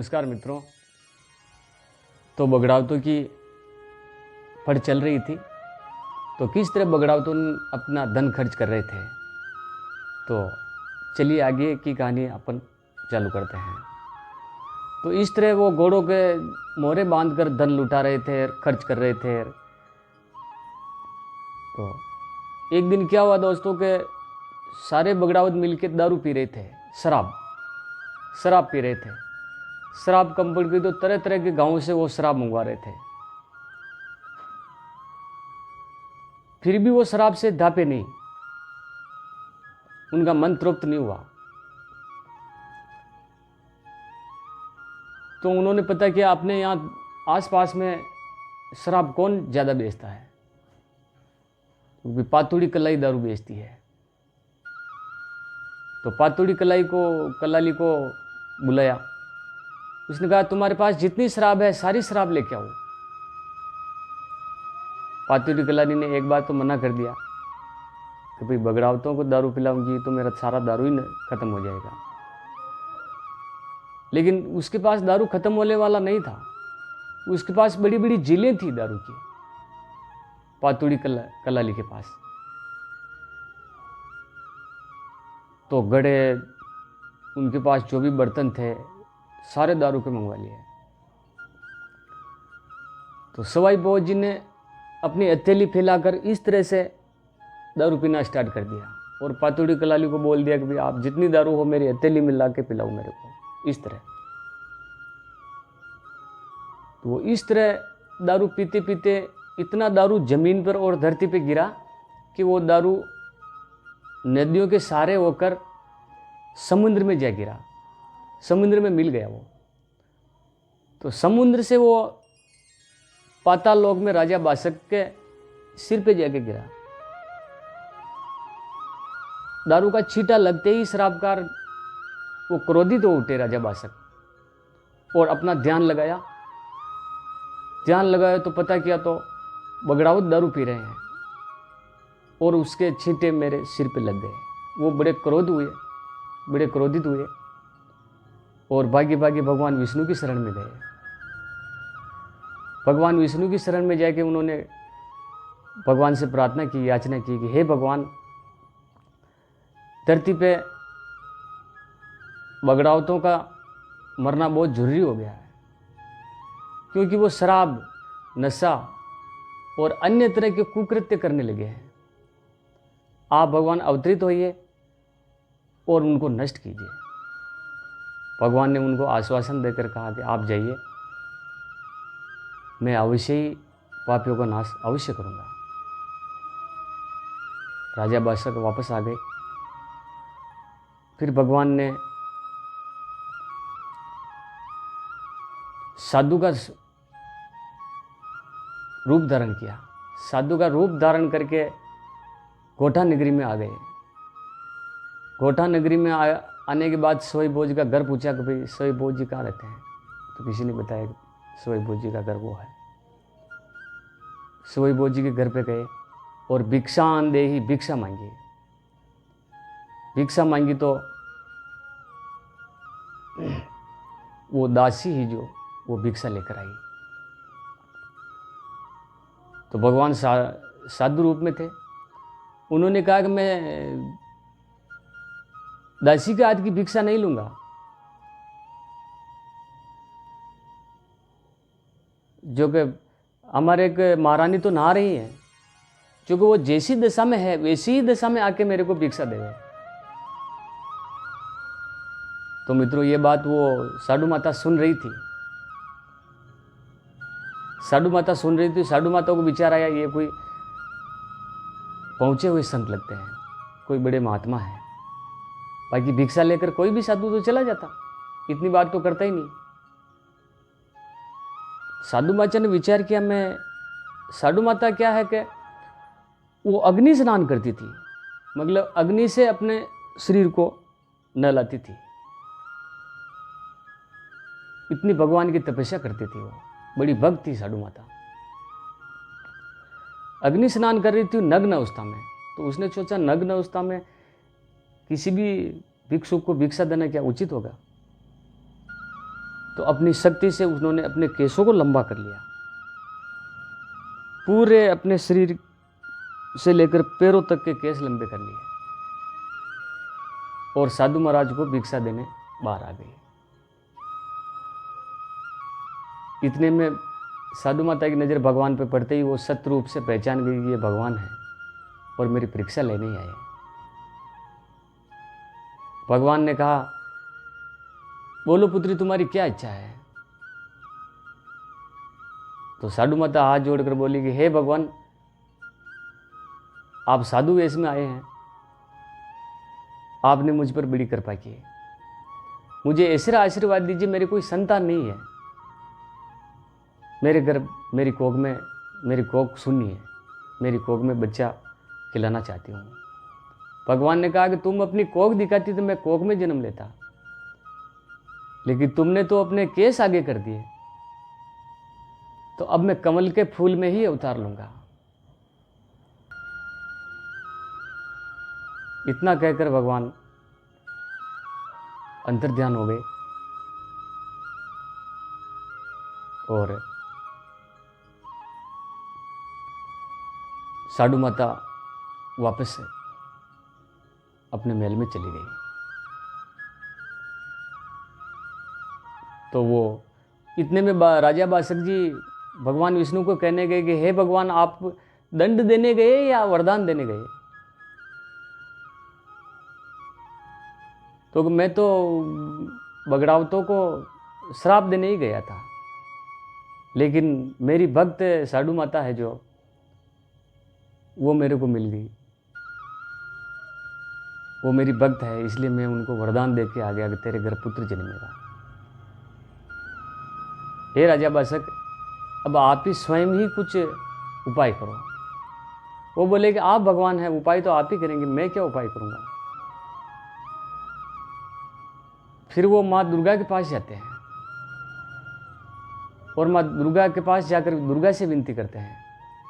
नमस्कार मित्रों। तो बगड़ावतों की फट चल रही थी, तो किस तरह बगड़ावतों अपना धन खर्च कर रहे थे। तो चलिए आगे की कहानी अपन चालू करते हैं। तो इस तरह वो घोड़ों के मोहरे बांध कर धन लुटा रहे थे, खर्च कर रहे थे। तो एक दिन क्या हुआ दोस्तों के सारे बगड़ावत मिलके दारू पी रहे थे, शराब पी रहे थे। शराब कंपनी की तो तरह तरह के गांवों से वो शराब मंगवा रहे थे, फिर भी वो शराब से धापे नहीं, उनका मन तृप्त नहीं हुआ। तो उन्होंने पता किया अपने यहाँ आसपास में शराब कौन ज़्यादा बेचता है, क्योंकि पातुड़ी कलाई दारू बेचती है। तो पातुड़ी कलाली को बुलाया। उसने कहा तुम्हारे पास जितनी शराब है सारी शराब लेके आओ। पातुड़ी कलाली ने एक बार तो मना कर दिया कि भाई बगड़ावतों को दारू पिलाऊंगी तो मेरा सारा दारू ही खत्म हो जाएगा। लेकिन उसके पास दारू खत्म होने वाला नहीं था, उसके पास बड़ी बड़ी झीलें थी दारू की, पातुड़ी कलाली के पास। तो गड़े उनके पास जो भी बर्तन थे सारे दारू के मंगवा लिए। तो सवाई बाबू जी ने अपनी हथेली फैलाकर इस तरह से दारू पीना स्टार्ट कर दिया और पातुड़ी कलाली को बोल दिया कि भाई आप जितनी दारू हो मेरी हथेली में ला के पिलाओ मेरे को, इस तरह। तो वो इस तरह दारू पीते पीते इतना दारू जमीन पर और धरती पे गिरा कि वो दारू नदियों के सहारे होकर समुद्र में जा गिरा, समुद्र में मिल गया वो। तो समुद्र से वो पाताल लोक में राजा बासक के सिर पे जाके गिरा। दारू का छींटा लगते ही शराबकार वो क्रोधित हो उठे राजा बासक, और अपना ध्यान लगाया तो पता किया तो बगड़ावत दारू पी रहे हैं और उसके छींटे मेरे सिर पे लग गए। वो बड़े क्रोधित हुए और भागे भगवान विष्णु की शरण में गए। भगवान विष्णु की शरण में जाके उन्होंने भगवान से प्रार्थना की, याचना की कि हे भगवान, धरती पे बगड़ावतों का मरना बहुत जरूरी हो गया है, क्योंकि वो शराब, नशा और अन्य तरह के कुकृत्य करने लगे हैं। आप भगवान अवतरित होइए और उनको नष्ट कीजिए। भगवान ने उनको आश्वासन देकर कहा कि आप जाइए, मैं अवश्य ही पापियों का नाश अवश्य करूंगा। राजा बादशाह वापस आ गए। फिर भगवान ने साधु का रूप धारण किया। साधु का रूप धारण करके गोठा नगरी में आ गए। गोठा नगरी में आने के बाद सोई बोझ का घर पूछा कि भाई सोई बोझ जी कहाँ रहते हैं। तो किसी ने बताया कि सोई बोझ जी का घर वो है। सोई बोझ जी के घर पे गए और भिक्षान दे ही भिक्षा मांगी। भिक्षा मांगी तो वो दासी ही जो वो भिक्षा लेकर आई। तो भगवान साधु रूप में थे। उन्होंने कहा कि मैं दासी के हाथ की भिक्षा नहीं लूंगा। जो कि हमारे एक महारानी तो नहा रही हैं, क्योंकि वो जैसी दशा में है वैसी ही दशा में आके मेरे को भिक्षा देवे। तो मित्रों ये बात वो साधु माता सुन रही थी। साधु माता को विचार आया ये कोई पहुंचे हुए संत लगते हैं, कोई बड़े महात्मा है। बाकी भिक्षा लेकर कोई भी साधु तो चला जाता, इतनी बात तो करता ही नहीं। साधु माता ने विचार किया, मैं साधु माता क्या है कि वो अग्नि स्नान करती थी, मतलब अग्नि से अपने शरीर को नहलाती थी। इतनी भगवान की तपस्या करती थी वो, बड़ी भक्त थी साधु माता। अग्नि स्नान कर रही थी नग्न अवस्था में। तो उसने सोचा नग्न अवस्था में किसी भी भिक्षुक को भिक्षा देना क्या उचित होगा। तो अपनी शक्ति से उन्होंने अपने केशों को लंबा कर लिया, पूरे अपने शरीर से लेकर पैरों तक के केस लंबे कर लिए और साधु महाराज को भिक्षा देने बाहर आ गई। इतने में साधु माता की नज़र भगवान पे पड़ते ही वो सत्य रूप से पहचान गई कि ये भगवान है और मेरी परीक्षा लेने ही आए। भगवान ने कहा, बोलो पुत्री तुम्हारी क्या इच्छा है। तो साधु माता हाथ जोड़कर बोली कि हे भगवान, आप साधु वेश में आए हैं, आपने मुझ पर बड़ी कृपा की, मुझे ऐसा आशीर्वाद दीजिए, मेरी कोई संतान नहीं है, मेरे गर्भ मेरी कोख में मेरी कोख शून्य है, मेरी कोख में बच्चा खिलाना चाहती हूँ। भगवान ने कहा कि तुम अपनी कोख दिखाती तो मैं कोख में जन्म लेता, लेकिन तुमने तो अपने केस आगे कर दिए, तो अब मैं कमल के फूल में ही अवतार लूंगा। इतना कहकर भगवान अंतर्ध्यान हो गए और साधु माता वापस अपने महल में चली गई। तो वो इतने में राजा बासक जी भगवान विष्णु को कहने गए कि हे भगवान, आप दंड देने गए या वरदान देने गए। तो मैं तो बगड़ावतों को श्राप देने ही गया था, लेकिन मेरी भक्त साधु माता है जो, वो मेरे को मिल गई, वो मेरी भक्त है, इसलिए मैं उनको वरदान दे के आ गया कि तेरे घर पुत्र जन्मेगा। हे राजा बासक, अब आप ही स्वयं ही कुछ उपाय करो। वो बोले कि आप भगवान हैं, उपाय तो आप ही करेंगे, मैं क्या उपाय करूंगा। फिर वो माँ दुर्गा के पास जाते हैं और माँ दुर्गा के पास जाकर दुर्गा से विनती करते हैं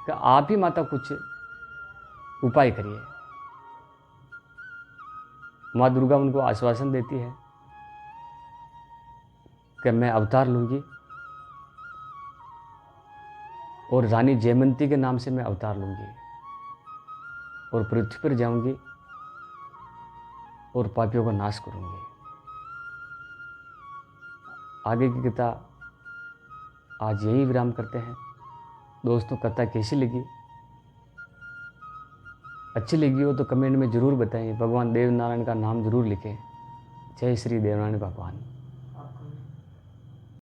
कि आप ही माता कुछ उपाय करिए। माँ दुर्गा उनको आश्वासन देती है कि मैं अवतार लूंगी और रानी जयमंती के नाम से मैं अवतार लूंगी और पृथ्वी पर जाऊंगी और पापियों का नाश करूंगी। आगे की कथा आज यही विराम करते हैं। दोस्तों, कथा कैसी लगी? अच्छी लगी हो तो कमेंट में ज़रूर बताएं। भगवान देव नारायण का नाम ज़रूर लिखें। जय श्री देवनारायण भगवान।